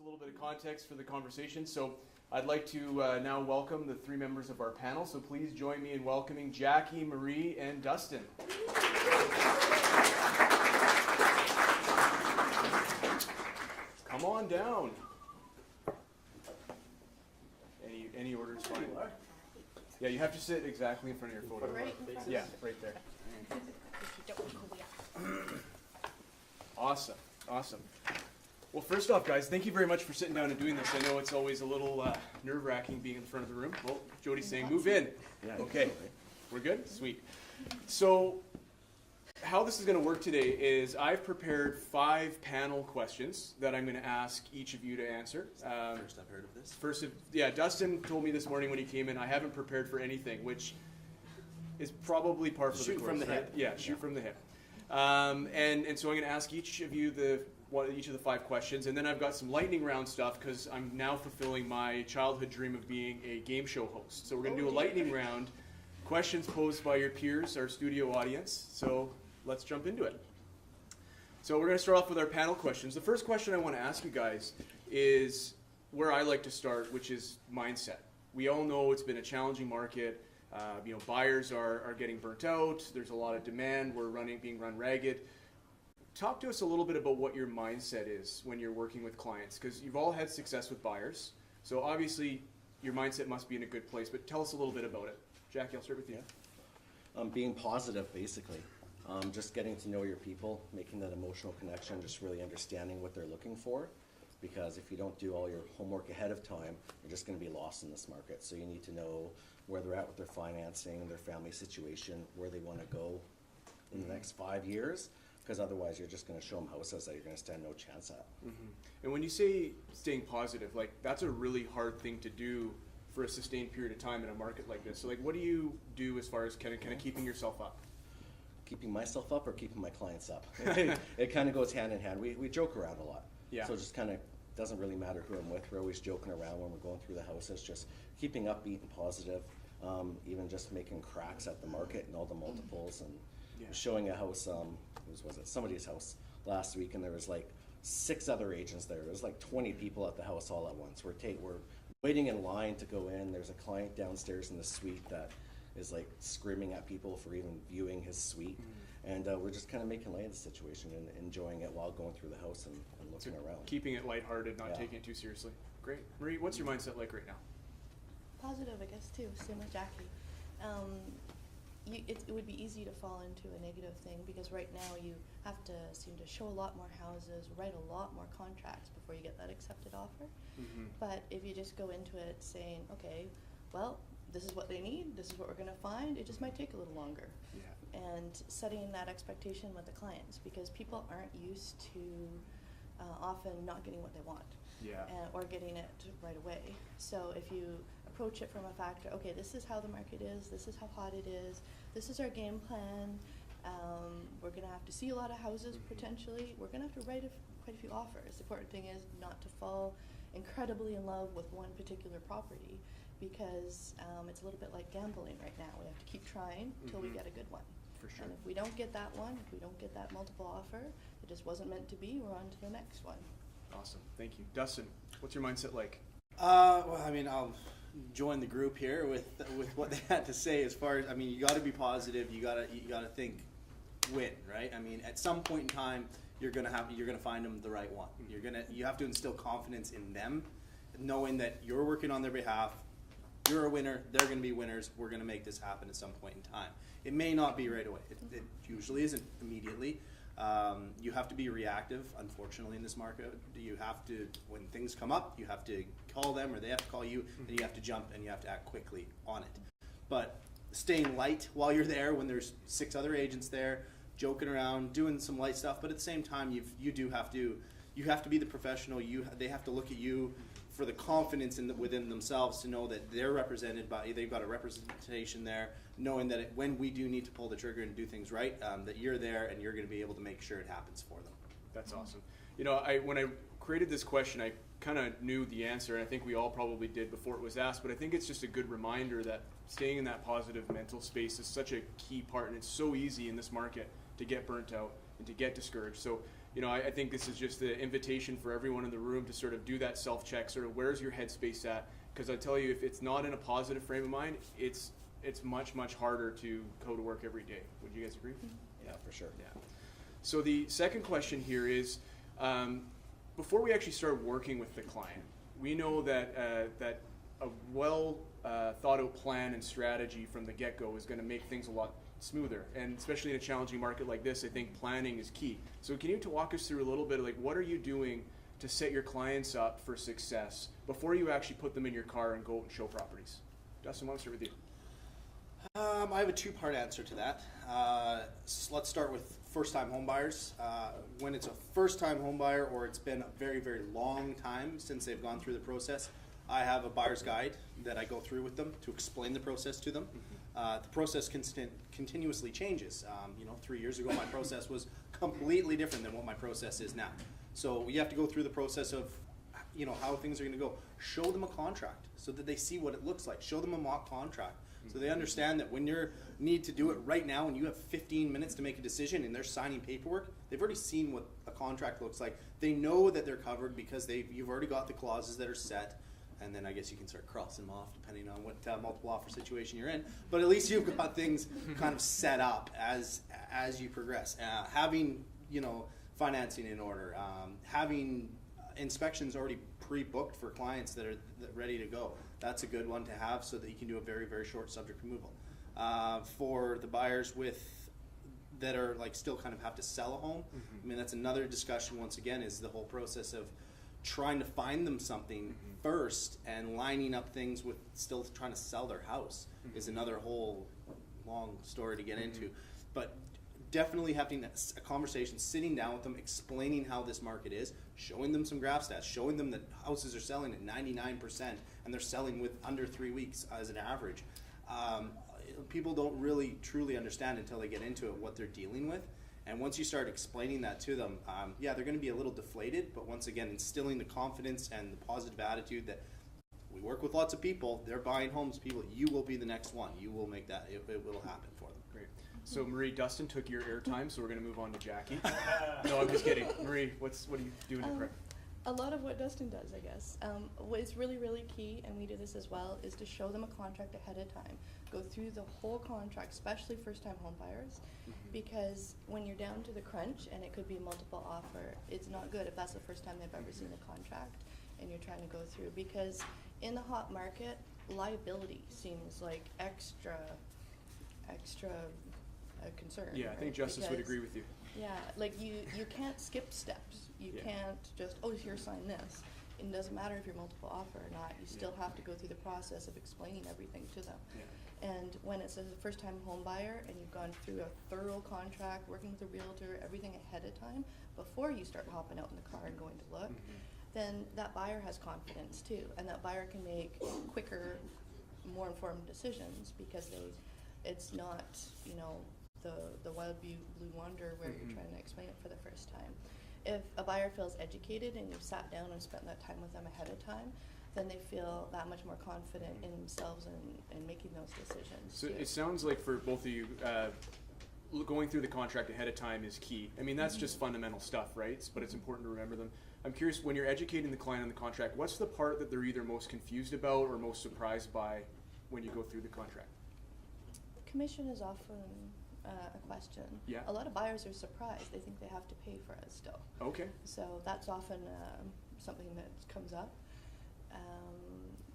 a little bit of context for the conversation. So I'd like to now welcome the three members of our panel. So please join me in welcoming Jacky, Marrie, and Dustin. Come on down. Any order is fine. Yeah, you have to sit exactly in front of your photo. Right in front? Yeah, right there. Awesome. Well, first off, guys, thank you very much for sitting down and doing this. I know it's always a little nerve-wracking being in the front of the room. Well, Jody's saying move in. Yeah, okay, we're good? Sweet. So how this is going to work today is I've prepared 5 panel questions that I'm going to ask each of you to answer. First I've heard of this. Dustin told me this morning when he came in, I haven't prepared for anything, which is probably par for the course. Shoot from the hip. Yeah, shoot from the hip. And so I'm going to ask each of you each of the 5 questions, and then I've got some lightning round stuff because I'm now fulfilling my childhood dream of being a game show host. So we're going to do a lightning round, questions posed by your peers, our studio audience. So let's jump into it. So we're going to start off with our panel questions. The first question I want to ask you guys is where I like to start, which is mindset. We all know it's been a challenging market. Buyers are getting burnt out. There's a lot of demand. We're being run ragged. Talk to us a little bit about what your mindset is when you're working with clients, because you've all had success with buyers. So obviously your mindset must be in a good place, but tell us a little bit about it. Jacky, I'll start with you. Being positive, basically. Just getting to know your people, making that emotional connection, just really understanding what they're looking for. Because if you don't do all your homework ahead of time, you're just going to be lost in this market. So you need to know where they're at with their financing, their family situation, where they want to go in the next 5 years. Because otherwise you're just going to show them houses that you're going to stand no chance at. Mm-hmm. And when you say staying positive, that's a really hard thing to do for a sustained period of time in a market like this. So what do you do as far as kind of keeping yourself up? Keeping myself up or keeping my clients up? It kind of goes hand in hand. We joke around a lot. Yeah. So it just kind of doesn't really matter who I'm with. We're always joking around when we're going through the houses, just keeping upbeat and positive, even just making cracks at the market and all the multiples. And showing a house, was it somebody's house last week, and there was 6 other agents there. There was 20 people at the house all at once. We're waiting in line to go in. There's a client downstairs in the suite that is screaming at people for even viewing his suite. And we're just kind of making light of the situation and enjoying it while going through the house and looking around. Keeping it lighthearted, not taking it too seriously. Great. Marrie, what's your mindset like right now? Positive, I guess, too. Same with Jacky. It would be easy to fall into a negative thing because right now you have to seem to show a lot more houses, write a lot more contracts before you get that accepted offer. Mm-hmm. But if you just go into it saying, okay, well, this is what they need, this is what we're going to find, it just might take a little longer. Yeah. And setting that expectation with the clients, because people aren't used to often not getting what they want. Yeah. Or getting it right away. So if you approach it from a factor, okay, this is how the market is, this is how hot it is, this is our game plan, we're going to have to see a lot of houses potentially, we're going to have to write quite a few offers. The important thing is not to fall incredibly in love with one particular property, because it's a little bit like gambling right now. We have to keep trying until we get a good one. For sure. And if we don't get that one, if we don't get that multiple offer, it just wasn't meant to be, we're on to the next one. Awesome, thank you. Dustin, what's your mindset like? I'll join the group here with what they had to say. As far as, you got to be positive. You got to think win, right? At some point in time, you're gonna find them the right one. You have to instill confidence in them, knowing that you're working on their behalf. You're a winner. They're going to be winners. We're going to make this happen at some point in time. It may not be right away. It usually isn't immediately. You have to be reactive, unfortunately, in this market. You have to, when things come up, you have to call them or they have to call you, and you have to jump and you have to act quickly on it. But staying light while you're there when there's 6 other agents there, joking around, doing some light stuff, but at the same time, you have to be the professional. They have to look at you for the confidence within themselves to know that they're represented by, they've got a representation there, knowing that when we do need to pull the trigger and do things right, that you're there and you're going to be able to make sure it happens for them. That's awesome. When I created this question, I kind of knew the answer, and I think we all probably did before it was asked, but I think it's just a good reminder that staying in that positive mental space is such a key part, and it's so easy in this market to get burnt out and to get discouraged. So you know, I think this is just the invitation for everyone in the room to sort of do that self-check, sort of where's your headspace at? Because I tell you, if it's not in a positive frame of mind, it's much, much harder to go to work every day. Would you guys agree? Yeah, for sure. Yeah. So the second question here is, before we actually start working with the client, we know that that a well thought out plan and strategy from the get-go is going to make things a lot smoother, and especially in a challenging market like this, I think planning is key. So can you walk us through a little bit of like what are you doing to set your clients up for success before you actually put them in your car and go and show properties? Dustin, why don't we start with you? I have a two-part answer to that. Let's start with first-time home buyers. When it's a first-time home buyer or it's been a very, very long time since they've gone through the process, I have a buyer's guide that I go through with them to explain the process to them. The process continuously changes. 3 years ago my process was completely different than what my process is now. So you have to go through the process of how things are going to go. Show them a contract so that they see what it looks like. Show them a mock contract so they understand that when you need to do it right now and you have 15 minutes to make a decision and they're signing paperwork, they've already seen what a contract looks like. They know that they're covered because you've already got the clauses that are set. And then I guess you can start crossing them off depending on what multiple offer situation you're in. But at least you've got things kind of set up as you progress. Having financing in order, having inspections already pre-booked for clients that are ready to go. That's a good one to have so that you can do a very, very short subject removal. For the buyers that are like still kind of have to sell a home, I mean that's another discussion once again is the whole process of trying to find them something first and lining up things with still trying to sell their house is another whole long story to get into. But definitely having a conversation, sitting down with them, explaining how this market is, showing them some graph stats, showing them that houses are selling at 99% and they're selling with under 3 weeks as an average. People don't really truly understand until they get into it what they're dealing with. And once you start explaining that to them, they're going to be a little deflated, but once again, instilling the confidence and the positive attitude that we work with lots of people, they're buying homes, people, you will be the next one. You will make that, it will happen for them. Great. So Marrie, Dustin took your airtime, so we're going to move on to Jacky. No, I'm just kidding. Marrie, what are you doing to prep? A lot of what Dustin does, I guess. What is really, really key, and we do this as well, is to show them a contract ahead of time. Go through the whole contract, especially first-time home buyers, because when you're down to the crunch and it could be multiple offer, it's not good if that's the first time they've ever seen a contract and you're trying to go through. Because in the hot market, liability seems like extra concern. Yeah, I think Justice would agree with you. Yeah, like you can't skip steps. You can't just, here, sign this. It doesn't matter if you're multiple offer or not. You still have to go through the process of explaining everything to them. Yeah. And when it's a first-time home buyer and you've gone through a thorough contract, working with a realtor, everything ahead of time, before you start hopping out in the car and going to look, then that buyer has confidence too. And that buyer can make quicker, more informed decisions because it's not, the wild blue wonder where you're trying to explain it for the first time. If a buyer feels educated and you've sat down and spent that time with them ahead of time, then they feel that much more confident in themselves and making those decisions. So too. it sounds like for both of you, going through the contract ahead of time is key. I mean, that's just fundamental stuff, right? But it's important to remember them. I'm curious, when you're educating the client on the contract, what's the part that they're either most confused about or most surprised by when you go through the contract? Commission is often a question. Yeah. A lot of buyers are surprised. They think they have to pay for it still. Okay. So that's often something that comes up.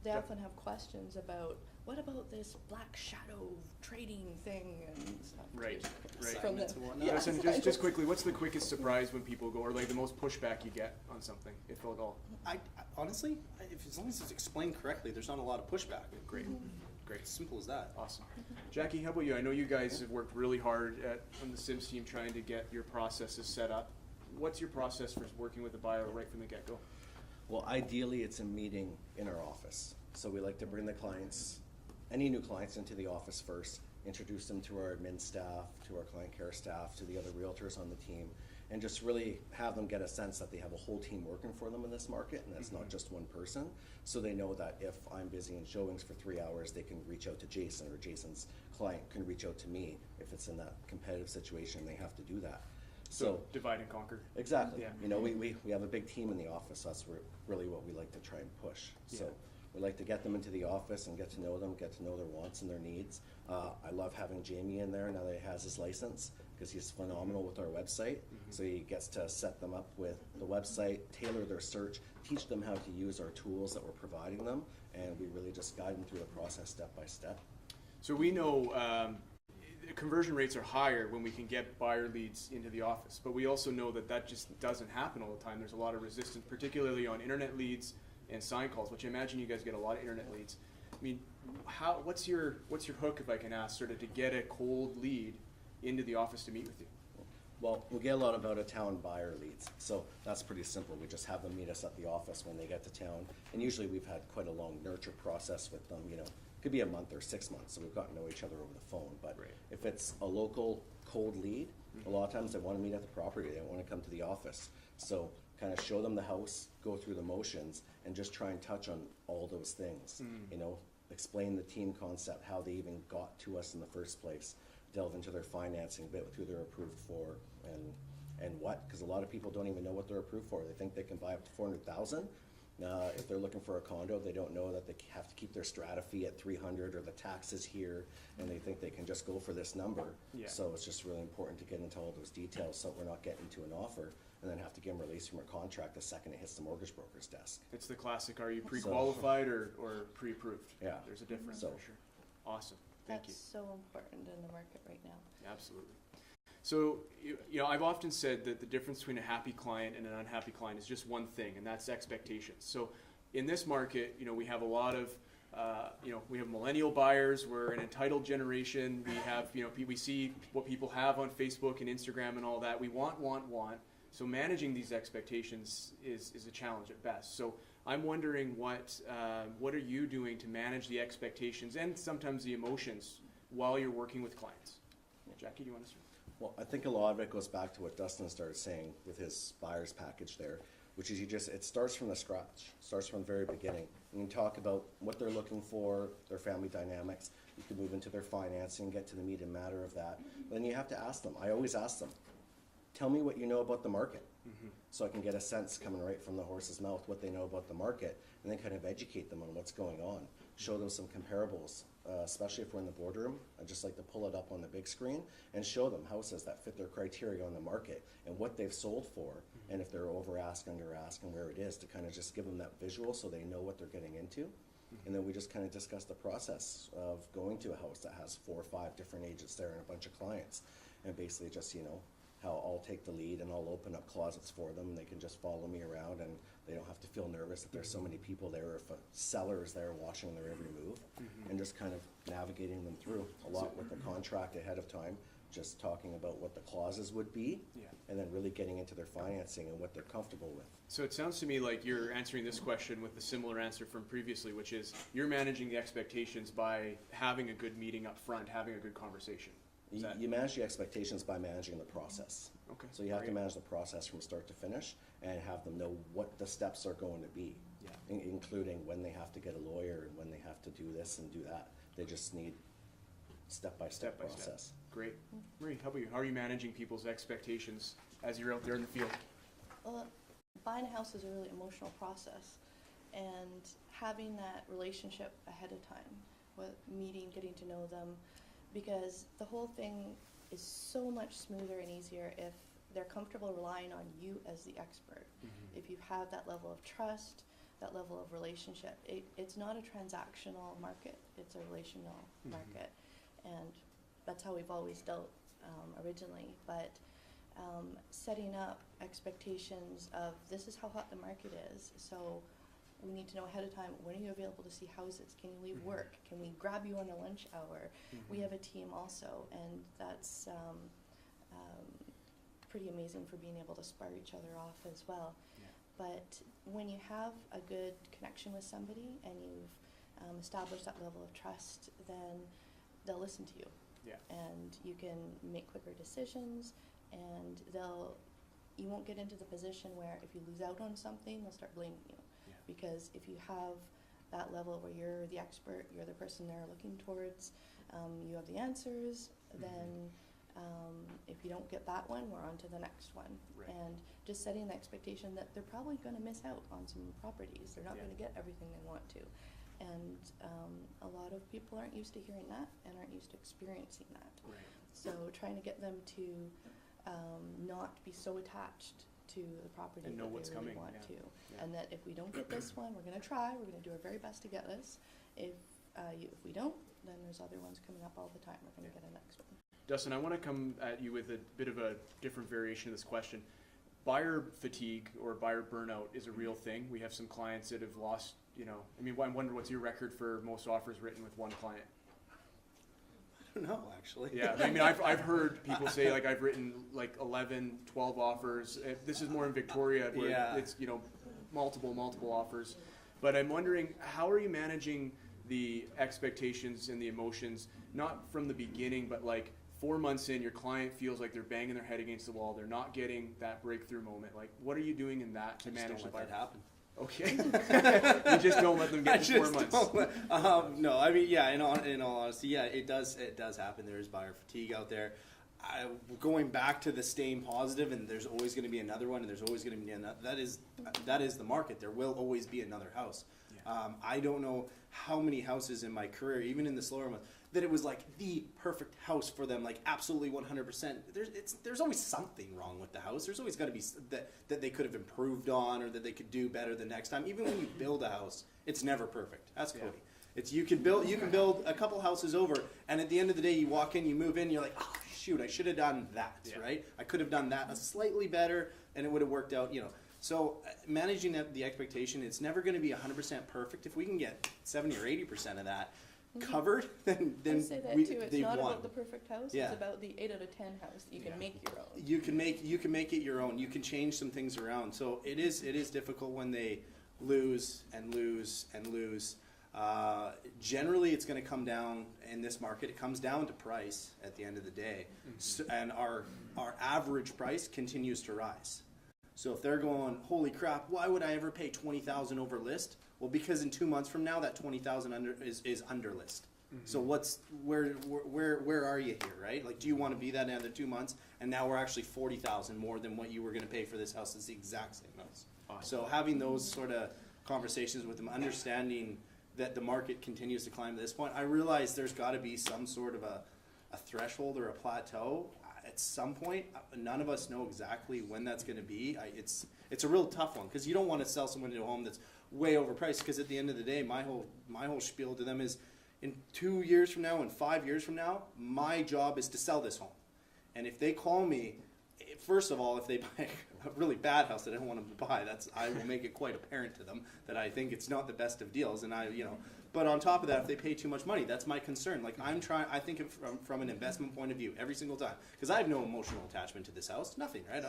They often have questions about, what about this black shadow trading thing and stuff. Right. From the, Yeah. Listen, just quickly, what's the quickest surprise when people go, or like the most pushback you get on something, if at all? I honestly, as long as it's explained correctly, there's not a lot of pushback. Great. Great. Simple as that. Awesome. Jacky, how about you? I know you guys have worked really hard on the Sims team trying to get your processes set up. What's your process for working with a buyer right from the get-go? Well, ideally, it's a meeting in our office. So we like to bring the clients, any new clients, into the office first, introduce them to our admin staff, to our client care staff, to the other realtors on the team, and just really have them get a sense that they have a whole team working for them in this market, and that's not just one person. So they know that if I'm busy in showings for 3 hours, they can reach out to Jason, or Jason's client can reach out to me if it's in that competitive situation, they have to do that. So divide and conquer. Exactly. Yeah. You know, we have a big team in the office. So that's really what we like to try and push. So Yeah. we like to get them into the office and get to know them, get to know their wants and their needs. I love having Jamie in there now that he has his license, because he's phenomenal with our website. So he gets to set them up with the website, tailor their search, teach them how to use our tools that we're providing them, and we really just guide them through the process step by step. So we know conversion rates are higher when we can get buyer leads into the office, but we also know that just doesn't happen all the time. There's a lot of resistance, particularly on internet leads and sign calls, which I imagine you guys get a lot of internet leads. I mean, what's your hook, if I can ask, sort of to get a cold lead into the office to meet with you? Well, we get a lot of out-of-town buyer leads, so that's pretty simple. We just have them meet us at the office when they get to town, and usually we've had quite a long nurture process with them. You know, it could be a month or 6 months, so we've gotten to know each other over the phone. But Right. if it's a local cold lead, a lot of times they want to meet at the property. They don't want to come to the office. So kind of show them the house, go through the motions, and just try and touch on all those things. You know, explain the team concept, how they even got to us in the first place, delve into their financing bit, who they're approved for, and what, because a lot of people don't even know what they're approved for. They think they can buy up to $400,000. If they're looking for a condo, they don't know that they have to keep their strata fee at 300 or the taxes here, and they think they can just go for this number. Yeah. So it's just really important to get into all those details so we're not getting to an offer and then have to get them released from a contract the second it hits the mortgage broker's desk. It's the classic, are you pre-qualified or pre-approved? Yeah. There's a difference So- for sure. Awesome. Thank you. That's so important in the market right now. Absolutely. So, you know, I've often said that the difference between a happy client and an unhappy client is just one thing, and that's expectations. So, in this market, you know, we have a lot of, we have millennial buyers. We're an entitled generation. We have, we see what people have on Facebook and Instagram and all that. We want. So, managing these expectations is a challenge at best. So, I'm wondering what are you doing to manage the expectations and sometimes the emotions while you're working with clients? Jacky, do you want to start? Well, I think a lot of it goes back to what Dustin started saying with his buyer's package there, which is it starts from the scratch, starts from the very beginning. And you talk about what they're looking for, their family dynamics. You can move into their financing, get to the meat and matter of that. But then you have to ask them. I always ask them, tell me what you know about the market. So I can get a sense coming right from the horse's mouth what they know about the market, and then kind of educate them on what's going on. Show them some comparables, especially if we're in the boardroom. I just like to pull it up on the big screen and show them houses that fit their criteria on the market and what they've sold for, and if they're over ask, under ask, and where it is, to kind of just give them that visual so they know what they're getting into. And then we just kind of discuss the process of going to a house that has 4 or 5 different agents there and a bunch of clients, and basically just, how I'll take the lead and I'll open up closets for them, and they can just follow me around, and they don't have to feel nervous that there's so many people there, or if a seller is there watching their every move, and just kind of navigating them through a lot with the contract ahead of time, just talking about what the clauses would be, and then really getting into their financing and what they're comfortable with. So it sounds to me like you're answering this question with a similar answer from previously, which is you're managing the expectations by having a good meeting up front, having a good conversation. You manage the expectations by managing the process. Okay. So you have to Great. manage the process from start to finish and have them know what the steps are going to be, Yeah. including when they have to get a lawyer and when they have to do this and do that. They just need step-by-step process. Great. Marrie, how about you? How are you managing people's expectations as you're out there in the field? Well, buying a house is a really emotional process, and having that relationship ahead of time, with meeting, getting to know them, because the whole thing is so much smoother and easier if they're comfortable relying on you as the expert. If you have that level of trust, that level of relationship, it's not a transactional market, it's a relational market, and that's how we've always dealt originally. But setting up expectations of this is how hot the market is, so we need to know ahead of time, when are you available to see houses? Can you leave work? Can we grab you on a lunch hour? We have a team also, and that's pretty amazing for being able to spar each other off as well. Yeah. But when you have a good connection with somebody and you've established that level of trust, then they'll listen to you. Yeah. And you can make quicker decisions, and you won't get into the position where if you lose out on something, they'll start blaming you. Yeah. Because if you have that level where you're the expert, you're the person they're looking towards, you have the answers, then If you don't get that one, we're on to the next one. Right. And just setting the expectation that they're probably going to miss out on some properties. They're not Yeah. going to get everything they want to. And a lot of people aren't used to hearing that and aren't used to experiencing that. Right. So trying to get them to not be so attached to the property And know that what's they really coming, want yeah. to. Yeah. And that if we don't get this one, we're going to try. We're going to do our very best to get this. If we don't, then there's other ones coming up all the time. We're going to get a next one. Dustin, I want to come at you with a bit of a different variation of this question. Buyer fatigue or buyer burnout is a real thing. We have some clients that have lost, I mean, I wonder what's your record for most offers written with one client? I don't know, actually. Yeah, I mean, I've heard people say, like, I've written, like, 11, 12 offers. This is more in Victoria where Yeah. it's, multiple offers. But I'm wondering, how are you managing the expectations and the emotions, not from the beginning, but, like, 4 months in, your client feels like they're banging their head against the wall. They're not getting that breakthrough moment. Like, what are you doing in that to manage the Don't buyer? let that happen. Okay. You just don't let them get to 4 months. No, I mean, yeah. In all honesty, yeah, it does happen. There is buyer fatigue out there. Going back to the staying positive, and there's always going to be another one, and there's always going to be another. That is the market. There will always be another house. Yeah. I don't know how many houses in my career, even in the slower months, that it was like the perfect house for them, like absolutely 100%. There's always something wrong with the house. There's always got to be that they could have improved on, or that they could do better the next time. Even when you build a house, it's never perfect. That's Cody. Yeah. It's you can build a couple houses over, and at the end of the day, you walk in, you move in, you're like, oh shoot, I should have done that, Yeah. right? I could have done that a slightly better, and it would have worked out, So managing the expectation, it's never going to be 100% perfect. If we can get 70 or 80% of that covered, then I say that too. It's they've not won. about the perfect house. Yeah. It's about the 8 out of 10 house that you can Yeah. make your own. You can make it your own. You can change some things around. So it is difficult when they lose and lose and lose. Generally, it's going to come down in this market. It comes down to price at the end of the day, so, and our average price continues to rise. So if they're going, holy crap, why would I ever pay $20,000 over list? Well, because in 2 months from now, that $20,000 is under list. So where are you here, right? Like, do you want to be that in another 2 months? And now we're actually $40,000 more than what you were going to pay for this house. It's the exact same house. Awesome. So having those sort of conversations with them, understanding that the market continues to climb to this point, I realize there's got to be some sort of a threshold or a plateau at some point. None of us know exactly when that's going to be. It's a real tough one, because you don't want to sell someone to a home that's way overpriced, because at the end of the day, my whole spiel to them is, in 2 years from now and 5 years from now, my job is to sell this home. And if they call me, first of all, if they buy a really bad house that I don't want them to buy, I will make it quite apparent to them that I think it's not the best of deals. And but on top of that, if they pay too much money, that's my concern. Like, I think of from an investment point of view every single time, because I have no emotional attachment to this house, nothing, right?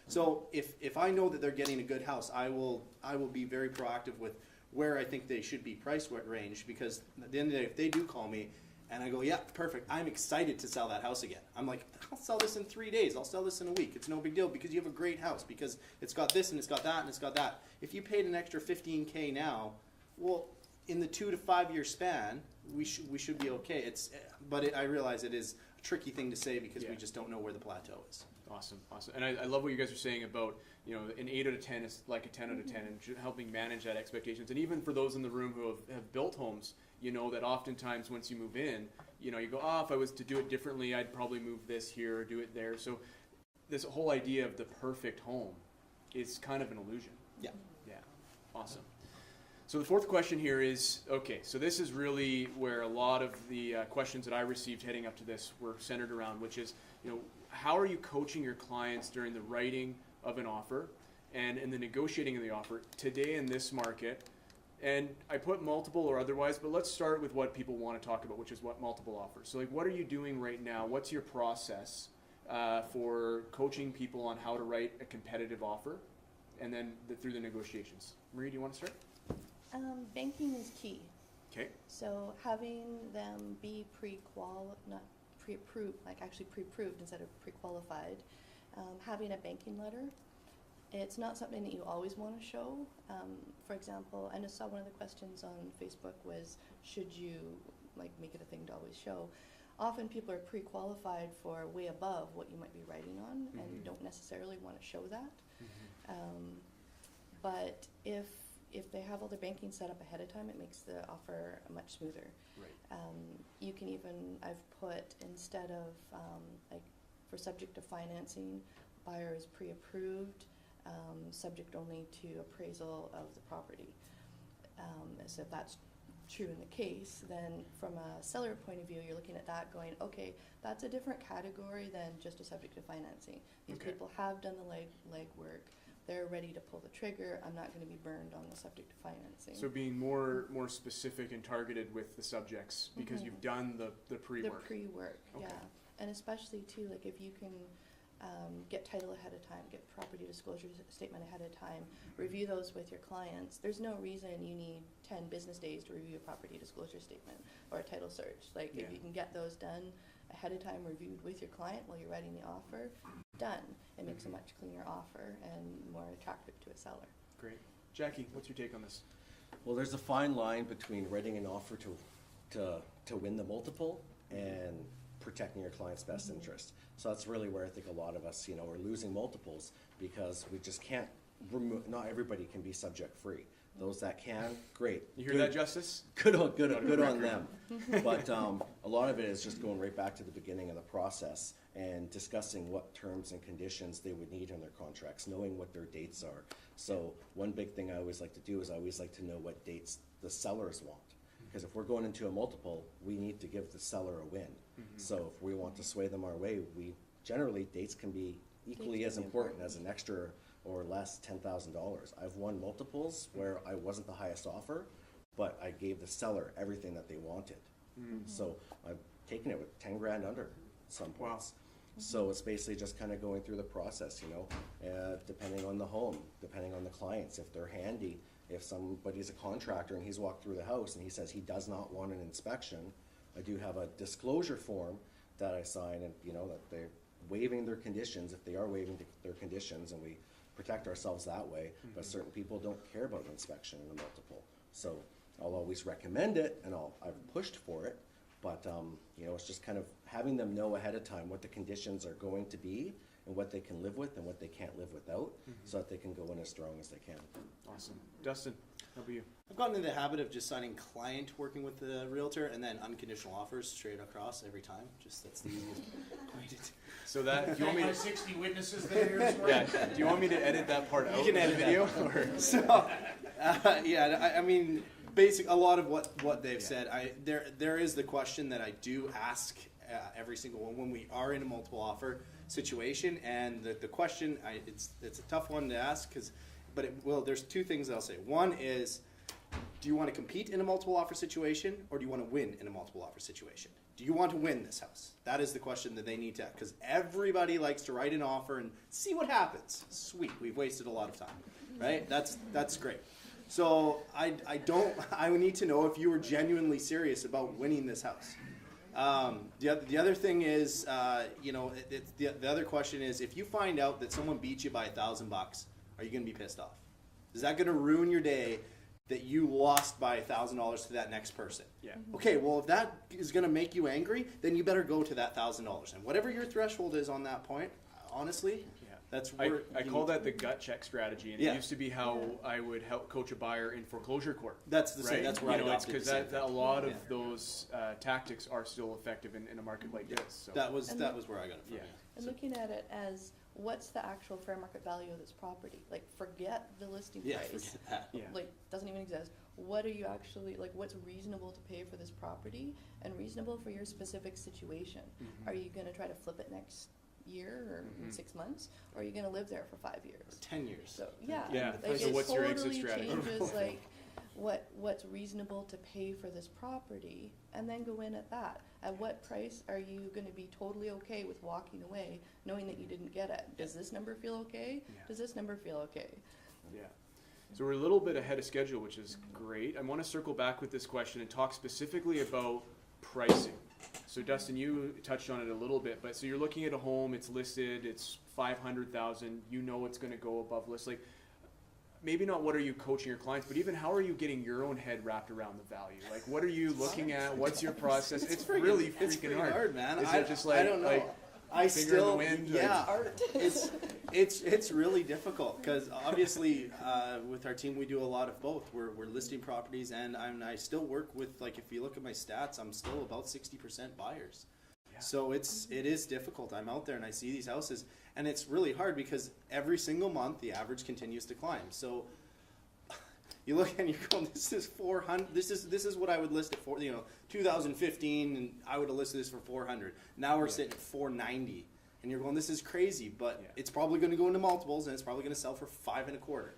So if I know that they're getting a good house, I will be very proactive with where I think they should be price range, because at the end of the day, if they do call me and I go, yeah, perfect, I'm excited to sell that house again. I'm like, I'll sell this in 3 days. I'll sell this in a week. It's no big deal, because you have a great house, because it's got this and it's got that and it's got that. If you paid an extra $15K now, well, in the 2 to 5 year span, we should be okay. I realize it is a tricky thing to say, because we just don't know where the plateau is. Awesome. And I love what you guys are saying about, an 8 out of 10 is like a 10 out of 10, and helping manage that expectations. And even for those in the room who have built homes, that oftentimes once you move in, you go, if I was to do it differently, I'd probably move this here or do it there. So this whole idea of the perfect home is kind of an illusion. Yeah. Yeah. Awesome. So the fourth question here is, okay, so this is really where a lot of the questions that I received heading up to this were centered around, which is, how are you coaching your clients during the writing of an offer and in the negotiating of the offer today in this market? And I put multiple or otherwise, but let's start with what people want to talk about, which is what multiple offers. So, like, what are you doing right now? What's your process for coaching people on how to write a competitive offer, and then through the negotiations? Marrie, do you want to start? Banking is key. Okay. So having them be not pre-approved, like actually pre-approved instead of pre-qualified. Having a banking letter, it's not something that you always want to show. For example, I just saw one of the questions on Facebook was, should you make it a thing to always show? often people are pre-qualified for way above what you might be writing on and don't necessarily want to show that. But if they have all their banking set up ahead of time, it makes the offer much smoother. Right. You can even, I've put, instead of like for subject to financing, buyer is pre-approved, subject only to appraisal of the property. So if that's true in the case, then from a seller point of view, you're looking at that going, okay, that's a different category than just a subject to financing. These Okay. people have done the legwork. They're ready to pull the trigger. I'm not going to be burned on the subject to financing. So being more specific and targeted with the subjects because you've done the pre-work. The pre-work, Okay. yeah. And especially too, like if you can get title ahead of time, get property disclosure statement ahead of time, review those with your clients. There's no reason you need 10 business days to review a property disclosure statement or a title search. Like if you can get those done ahead of time, reviewed with your client while you're writing the offer, done. It makes a much cleaner offer and more attractive to a seller. Great. Jackie, what's your take on this? Well, there's a fine line between writing an offer to win the multiple and protecting your client's best interest. So that's really where I think a lot of us, are losing multiples because we just can't remove. Not everybody can be subject free. Those that can, great. You hear that, Justice? Good on them. But a lot of it is just going right back to the beginning of the process and discussing what terms and conditions they would need in their contracts, knowing what their dates are. So one big thing I always like to do is I always like to know what dates the sellers want. Because if we're going into a multiple, we need to give the seller a win. So if we want to sway them our way, generally dates can be equally as important as an extra or less $10,000. I've won multiples where I wasn't the highest offer, but I gave the seller everything that they wanted. So I've taken it with 10 grand under some points. So it's basically just kind of going through the process, depending on the home, depending on the clients, if they're handy. If somebody's a contractor and he's walked through the house and he says he does not want an inspection, I do have a disclosure form that I sign and, that they're waiving their conditions, if they are waiving their conditions, and we protect ourselves that way. But certain people don't care about an inspection in a multiple. So I'll always recommend it and I've pushed for it. But, it's just kind of having them know ahead of time what the conditions are going to be and what they can live with and what they can't live without so that they can go in as strong as they can. Awesome. Dustin, how about you? I've gotten into the habit of just signing client working with the realtor and then unconditional offers straight across every time. Just that's the easiest way to do. So that, do you want me to... 60 witnesses that are here this morning? Yeah, do you want me to edit that part out You can in edit the video? Or? So, I mean, a lot of what they've said. There is the question that I do ask every single one when we are in a multiple offer situation, and the question it's a tough one to ask there's two things I'll say. One is, do you want to compete in a multiple offer situation, or do you want to win in a multiple offer situation? Do you want to win this house? That is the question that they need to, because everybody likes to write an offer and see what happens. Sweet, we've wasted a lot of time, right? That's great. So I need to know if you were genuinely serious about winning this house. The other thing is, the other question is, if you find out that someone beat you by $1,000, are you going to be pissed off? Is that going to ruin your day that you lost by $1,000 to that next person? Yeah. Okay, well, if that is going to make you angry, then you better go to that $1,000. And whatever your threshold is on that point, honestly, that's where I call that the gut check strategy, and it used to be how I would help coach a buyer in foreclosure court. That's the same. Right? That's where I adopted because that a lot of those tactics are still effective in a market like this. So. That was where I got it from. Yeah. And looking at it as what's the actual fair market value of this property? Like, forget the listing Yeah, price. forget that. Yeah. Like, doesn't even exist. What are you actually, like, what's reasonable to pay for this property and reasonable for your specific situation? Are you going to try to flip it next year or in 6 months, or are you going to live there for 5 years? Or 10 years. So yeah, Like, so it what's your exit totally strategy? changes like what's reasonable to pay for this property, and then go in at that. At what price are you going to be totally okay with walking away, knowing that you didn't get it? Does this number feel okay? Yeah. Does this number feel okay? Yeah. So we're a little bit ahead of schedule, which is great. I want to circle back with this question and talk specifically about pricing. So Dustin, you touched on it a little bit, but so you're looking at a home, it's listed, it's $500,000, you know it's going to go above list. Like, maybe not what are you coaching your clients, but even how are you getting your own head wrapped around the value? Like, what are you looking at? What's your process? It's really freaking hard, man. Is it just like, I don't know. like I finger in the still, wind? yeah, Like, it's really difficult because obviously with our team we do a lot of both. We're listing properties and I still work with, like, if you look at my stats, I'm still about 60% buyers. Yeah. So it is difficult. I'm out there and I see these houses and it's really hard because every single month the average continues to climb. So you look and you're going, this is 400. This is what I would list it for. 2015, and I would have listed this for 400. Now we're sitting at 490, and you're going, this is crazy. But it's probably going to go into multiples, and it's probably going to sell for 5 1/4.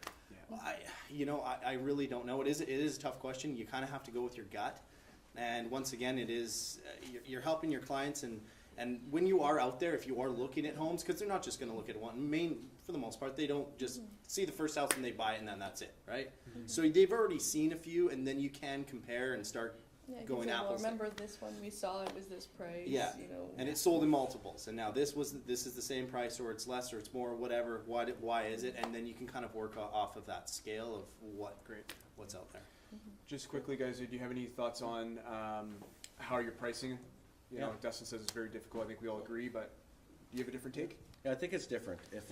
Yeah. I really don't know. It is a tough question. You kind of have to go with your gut, and once again, it is you're helping your clients and when you are out there, if you are looking at homes, because they're not just going to look at one. For the most part, they don't just see the first house and they buy it and then that's it, right? Mm-hmm. So they've already seen a few, and then you can compare and start going Well, apples. remember this one we saw, it was this price. Yeah, and it's sold in multiples, and now this is the same price, or it's less, or it's more, whatever. Why is it? And then you can kind of work off of that scale of what's out there. just quickly, guys, do you have any thoughts on how you're pricing? Dustin says it's very difficult. I think we all agree, but do you have a different take? Yeah, I think it's different. If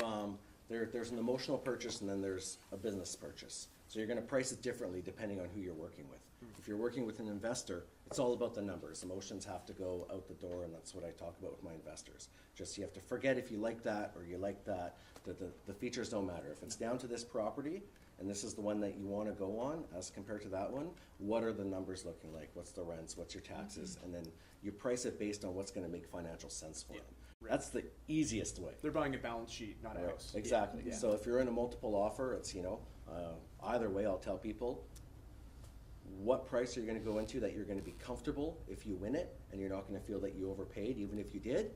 there's an emotional purchase and then there's a business purchase. So you're going to price it differently depending on who you're working with. If you're working with an investor, it's all about the numbers. Emotions have to go out the door, and that's what I talk about with my investors. Just you have to forget if you like that or you like that. The features don't matter. If it's down to this property, and this is the one that you want to go on as compared to that one, what are the numbers looking like? What's the rents? What's your taxes? And then you price it based on what's going to make financial sense for them. Right. That's the easiest way. They're buying a balance sheet, not a house. Exactly. Yeah. So if you're in a multiple offer, it's, either way, I'll tell people what price are you going to go into that you're going to be comfortable if you win it, and you're not going to feel that you overpaid even if you did,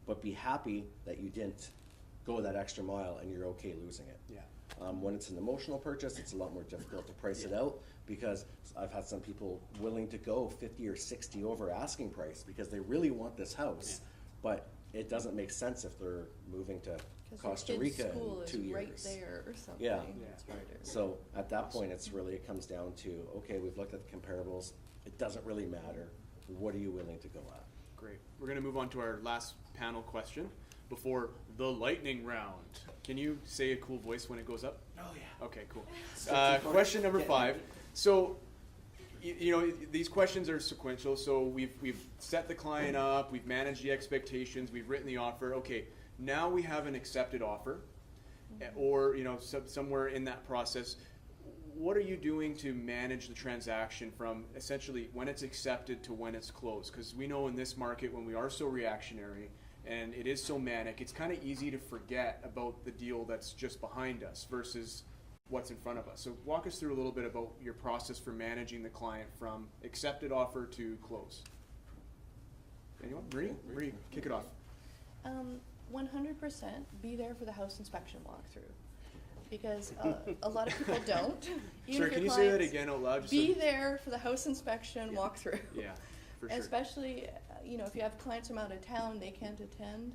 but be happy that you didn't go that extra mile and you're okay losing it. Yeah. When it's an emotional purchase, it's a lot more difficult to price it out, because I've had some people willing to go 50 or 60 over asking price because they really want this house, but it doesn't make sense if they're moving to Costa Rica school in 2 is years. right there or something. Yeah. It's harder. So at that point, it comes down to, okay, we've looked at the comparables. It doesn't really matter. What are you willing to go at? Great. We're going to move on to our last panel question before the lightning round. Can you say a cool voice when it goes up? Oh yeah. Okay, cool. Question number 5. So, these questions are sequential. So we've set the client up, we've managed the expectations, we've written the offer. Okay, now we have an accepted offer, or somewhere in that process. What are you doing to manage the transaction from essentially when it's accepted to when it's closed? Because we know in this market, when we are so reactionary and it is so manic, it's kind of easy to forget about the deal that's just behind us versus what's in front of us. So walk us through a little bit about your process for managing the client from accepted offer to close. Anyone? Marrie, kick it off. 100% be there for the house inspection walkthrough, because a lot of people don't. Even Sorry, if can your you say that clients- again out loud? Just Be so- there for the house inspection walkthrough. Yeah, for sure. Especially, if you have clients from out of town, they can't attend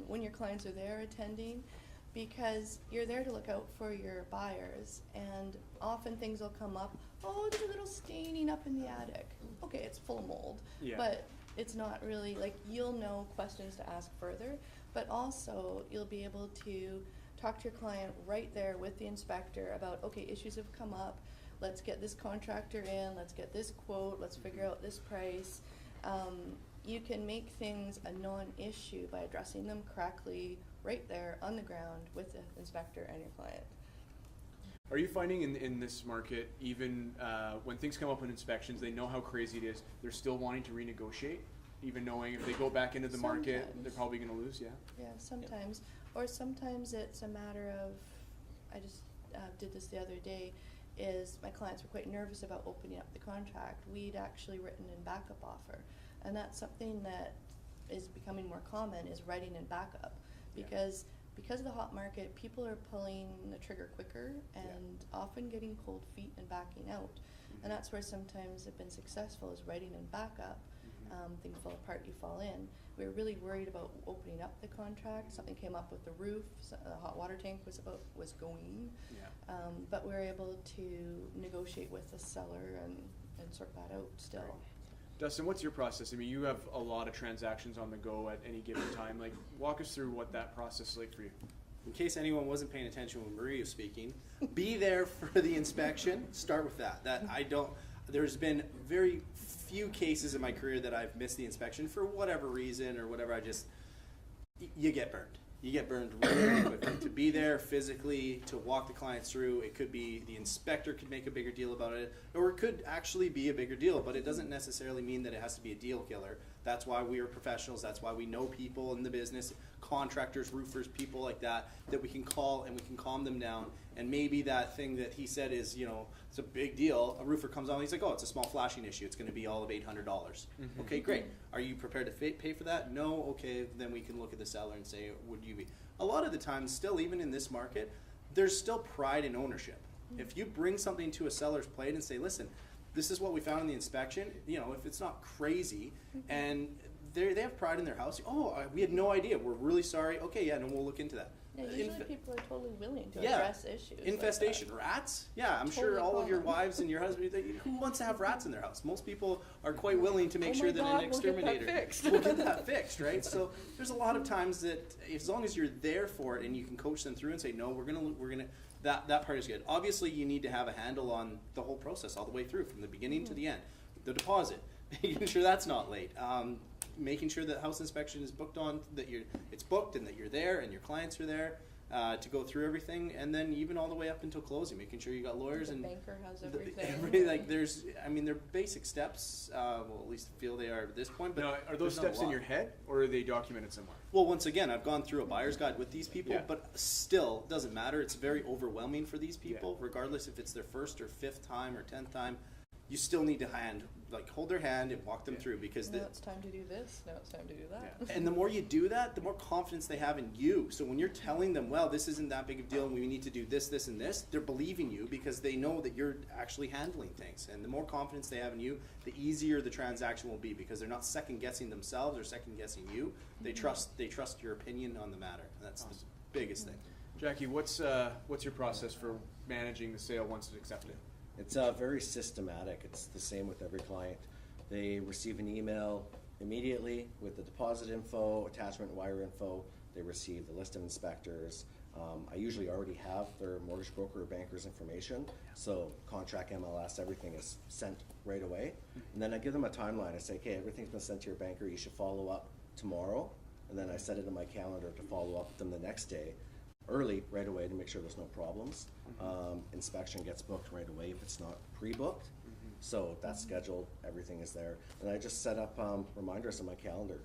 when your clients are there attending, because you're there to look out for your buyers, and often things will come up. Oh, there's a little staining up in the attic. Okay, it's full of mold, Yeah. but it's not really, you'll know questions to ask further, but also you'll be able to talk to your client right there with the inspector about, okay, issues have come up, let's get this contractor in, let's get this quote, let's figure out this price. You can make things a non-issue by addressing them correctly right there on the ground with the inspector and your client. Are you finding in this market, even when things come up in inspections, they know how crazy it is, they're still wanting to renegotiate, even knowing if they go back into the market, Sometimes. they're probably going to lose? Yeah. Yeah, sometimes. Or sometimes it's a matter of, I just did this the other day, is my clients were quite nervous about opening up the contract. We'd actually written in backup offer. And that's something that is becoming more common, is writing in backup. Because of the hot market, people are pulling the trigger quicker and often getting cold feet and backing out. And that's where sometimes they've been successful, is writing in backup. things fall apart, you fall in. We were really worried about opening up the contract. Something came up with the roof, the hot water tank was going. Yeah. But we were able to negotiate with the seller and sort that out still. Right. Dustin, what's your process? I mean, you have a lot of transactions on the go at any given time. Like, walk us through what that process is like for you. In case anyone wasn't paying attention when Marrie was speaking, be there for the inspection. Start with that. There's been very few cases in my career that I've missed the inspection for whatever reason or whatever. You get burned. You get burned really quickly. To be there physically, to walk the clients through, it could be the inspector could make a bigger deal about it, or it could actually be a bigger deal, but it doesn't necessarily mean that it has to be a deal killer. That's why we are professionals. That's why we know people in the business, contractors, roofers, people like that we can call and we can calm them down. And maybe that thing that he said is, it's a big deal. A roofer comes on, he's like, oh, it's a small flashing issue. It's going to be all of $800. Mm-hmm. Okay, great. Are you prepared to pay for that? No. Okay, then we can look at the seller and say, would you be? A lot of the times, still, even in this market, there's still pride in ownership. Mm-hmm. If you bring something to a seller's plate and say, listen, this is what we found in the inspection, if it's not crazy, and they have pride in their house, we had no idea, we're really sorry, okay, yeah, and we'll look into that. Yeah, usually people are totally willing to address issues. Infestation, like rats? Yeah, I'm Totally sure all of your common. wives and your husband, who wants to have rats in their house? Most people are quite willing to make sure that an exterminator we'll get that fixed, right? So there's a lot of times that as long as you're there for it and you can coach them through and say, no, we're gonna that part is good. Obviously, you need to have a handle on the whole process all the way through, from the beginning to the end. The deposit, making sure that's not late. Making sure that house inspection is booked on, it's booked and that you're there and your clients are there to go through everything, and then even all the way up until closing, making sure you got lawyers the and banker has everything. they're basic steps. Well, at least feel they are at this point. But Now, are those there's not a steps in lot. your head, or are they documented somewhere? Well, once again, I've gone through a buyer's guide with these people, Yeah. but still, doesn't matter. It's very overwhelming for these people, regardless if it's their first or fifth time or 10th time. You still need to hold their hand and walk them through, because Now it's time to do this, now it's time to do that. Yeah. and the more you do that, the more confidence they have in you. So when you're telling them, well, this isn't that big of a deal and we need to do this, this, and this, they're believing you because they know that you're actually handling things. And the more confidence they have in you, the easier the transaction will be, because they're not second guessing themselves or second guessing you. They trust your opinion on the matter. And that's the biggest thing. Jacky, what's your process for managing the sale once it's accepted? It's very systematic. It's the same with every client. They receive an email immediately with the deposit info, attachment wire info. They receive the list of inspectors. I usually already have their mortgage broker or banker's information, so contract, MLS, everything is sent right away. And then I give them a timeline. I say, okay, everything's been sent to your banker. You should follow up tomorrow. And then I set it in my calendar to follow up with them the next day, early, right away, to make sure there's no problems. Inspection gets booked right away if it's not pre-booked. So that's scheduled, everything is there. And I just set up reminders on my calendar.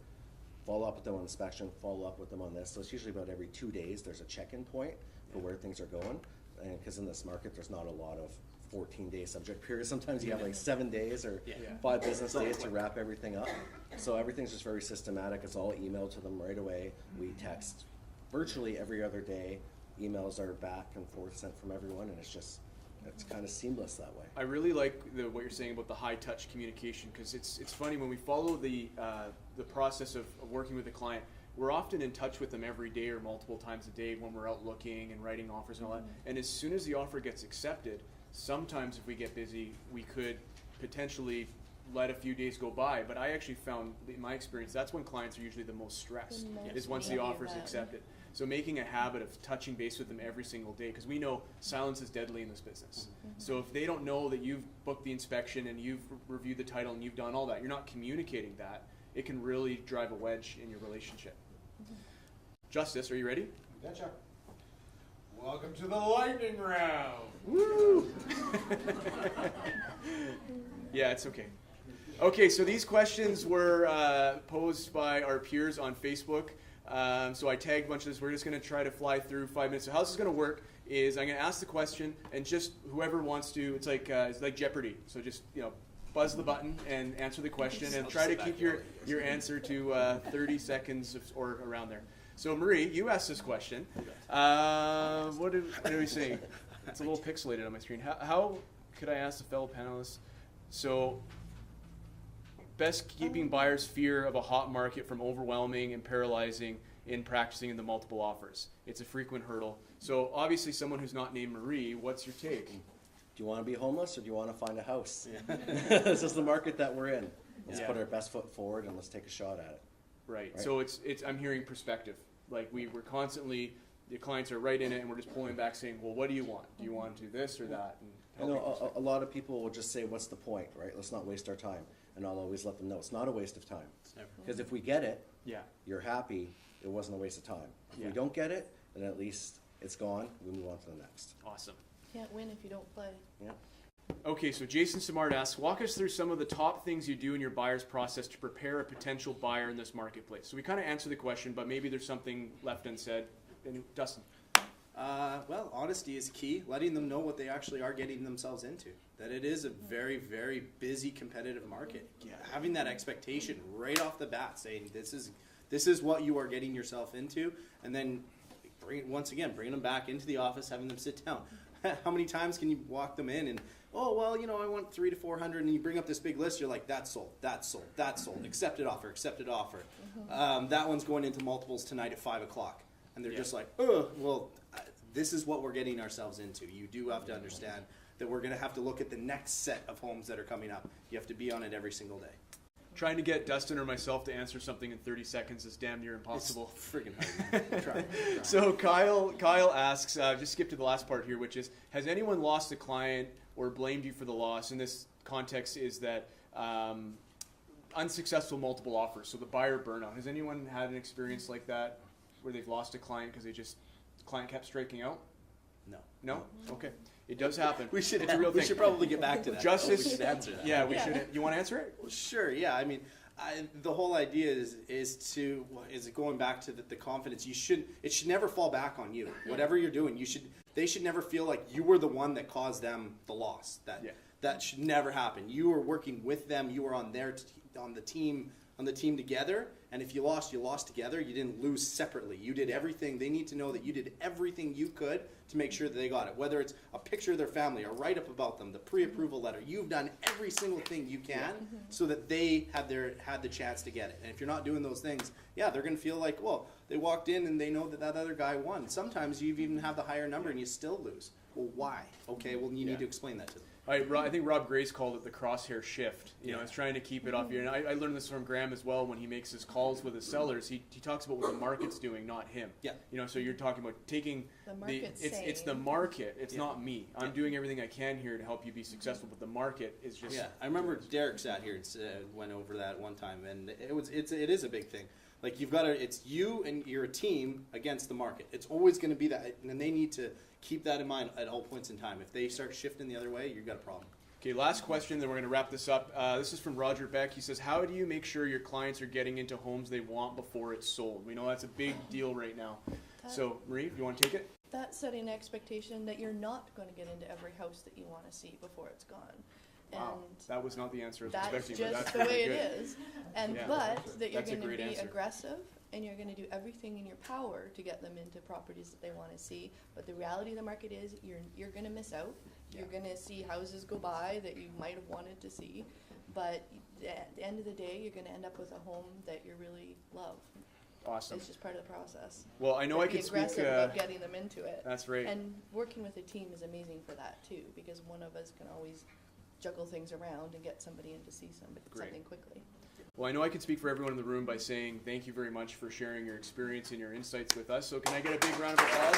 Follow up with them on inspection, follow up with them on this. So it's usually about every 2 days there's a check-in point for where things are going. And because in this market there's not a lot of 14-day subject periods. Sometimes you have like 7 days or 5 business days to wrap everything up. So everything's just very systematic. It's all emailed to them right away. We text virtually every other day. Emails are back and forth sent from everyone, and it's kind of seamless that way. I really like what you're saying about the high-touch communication, because it's funny when we follow the process of working with a client. We're often in touch with them every day or multiple times a day when we're out looking and writing offers and all that. And as soon as the offer gets accepted, sometimes if we get busy, we could potentially let a few days go by. But I actually found, in my experience, that's when clients are usually the most stressed, is once the offer is accepted. So making a habit of touching base with them every single day, because we know silence is deadly in this business. So if they don't know that you've booked the inspection and you've reviewed the title and you've done all that, you're not communicating that, it can really drive a wedge in your relationship. Justice, are you ready? Gotcha. Welcome to the lightning round. Woo! Yeah, it's okay. Okay, so these questions were posed by our peers on Facebook. So I tagged a bunch of this. We're just going to try to fly through 5 minutes. So how this is going to work is I'm going to ask the question, and just whoever wants to, it's like Jeopardy. So just buzz the button and answer the question, and try to keep your answer to 30 seconds or around there. So Marrie, you asked this question. What are we saying? It's a little pixelated on my screen. How could I ask the fellow panelists? So best keeping buyers' fear of a hot market from overwhelming and paralyzing in practicing in the multiple offers? It's a frequent hurdle. So obviously someone who's not named Marie, what's your take? Do you want to be homeless or do you want to find a house? This is the market that we're in. Let's put our best foot forward and let's take a shot at it. Right. So it's I'm hearing perspective. Like we're constantly, the clients are right in it and we're just pulling back saying, well, what do you want? Do you want to do this or that? And I know a lot of people will just say, what's the point, right? Let's not waste our time. And I'll always let them know it's not a waste of time. Because if we get it, you're happy, it wasn't a waste of time. If we don't get it, then at least it's gone, we move on to the next. Awesome. Can't win if you don't play. Yeah. Okay, so Jason Simard asks, walk us through some of the top things you do in your buyer's process to prepare a potential buyer in this marketplace. So we kind of answered the question, but maybe there's something left unsaid. And Dustin? Well, honesty is key. Letting them know what they actually are getting themselves into. That it is a very, very busy, competitive market. Having that expectation right off the bat, saying this is what you are getting yourself into, and then bringing them back into the office, having them sit down. How many times can you walk them in and, oh, well, I want 300 to 400, and you bring up this big list, you're like, that's sold, accepted offer. That one's going into multiples tonight at 5 o'clock. And they're just like, oh, well, this is what we're getting ourselves into. You do have to understand that we're going to have to look at the next set of homes that are coming up. You have to be on it every single day. Trying to get Dustin or myself to answer something in 30 seconds is damn near impossible. It's friggin' hard, man. Try. So Kyle asks, just skip to the last part here, which is, has anyone lost a client or blamed you for the loss? In this context is that unsuccessful multiple offers, so the buyer burnout. Has anyone had an experience like that where they've lost a client because the client kept striking out? No? Okay. It does happen. It's a real thing. We should probably get back to that. Justice. We should answer that. Yeah, we should. You want to answer it? Well, sure. Yeah. I mean, the whole idea is going back to the confidence. It should never fall back on you. Whatever you're doing, they should never feel like you were the one that caused them the loss. That should never happen. You were working with them. You were on the team together. And if you lost together. You didn't lose separately. You did everything. They need to know that you did everything you could to make sure that they got it. Whether it's a picture of their family, a write-up about them, the pre-approval letter. You've done every single thing you can so that they had the chance to get it. And if you're not doing those things, they're going to feel like, well, they walked in and they know that other guy won. Sometimes you even have the higher number and you still lose. Well, why? Okay, well, you need to explain that to them. I think Rob Grace called it the crosshair shift. It's trying to keep it off you. And I learned this from Graham as well when he makes his calls with his sellers. He talks about what the market's doing, not him. Yeah. So you're talking about taking it's the market. It's not me. I'm doing everything I can here to help you be successful, but the market is just. Yeah, I remember Derek sat here and went over that one time, and it is a big thing. Like it's you and you're a team against the market. It's always going to be that, and they need to keep that in mind at all points in time. If they start shifting the other way, you've got a problem. Okay, last question, then we're going to wrap this up. This is from Roger Beck. He says, how do you make sure your clients are getting into homes they want before it's sold? We know that's a big deal right now. So, Marie, do you want to take it? That's setting an expectation that you're not going to get into every house that you want to see before it's gone. Wow, that was not the answer I was That's expecting. just That's the way it is. But that you're That's a going to great be answer. aggressive and you're going to do everything in your power to get them into properties that they want to see. But the reality of the market is you're going to miss out. You're going to see houses go by that you might have wanted to see. But at the end of the day, you're going to end up with a home that you really love. Awesome. It's just part of the process. Well, I know I can speak. Be aggressive about getting them into it. That's right. And working with a team is amazing for that too, because one of us can always juggle things around and get somebody in to see something quickly. Well, I know I can speak for everyone in the room by saying thank you very much for sharing your experience and your insights with us. So can I get a big round of applause?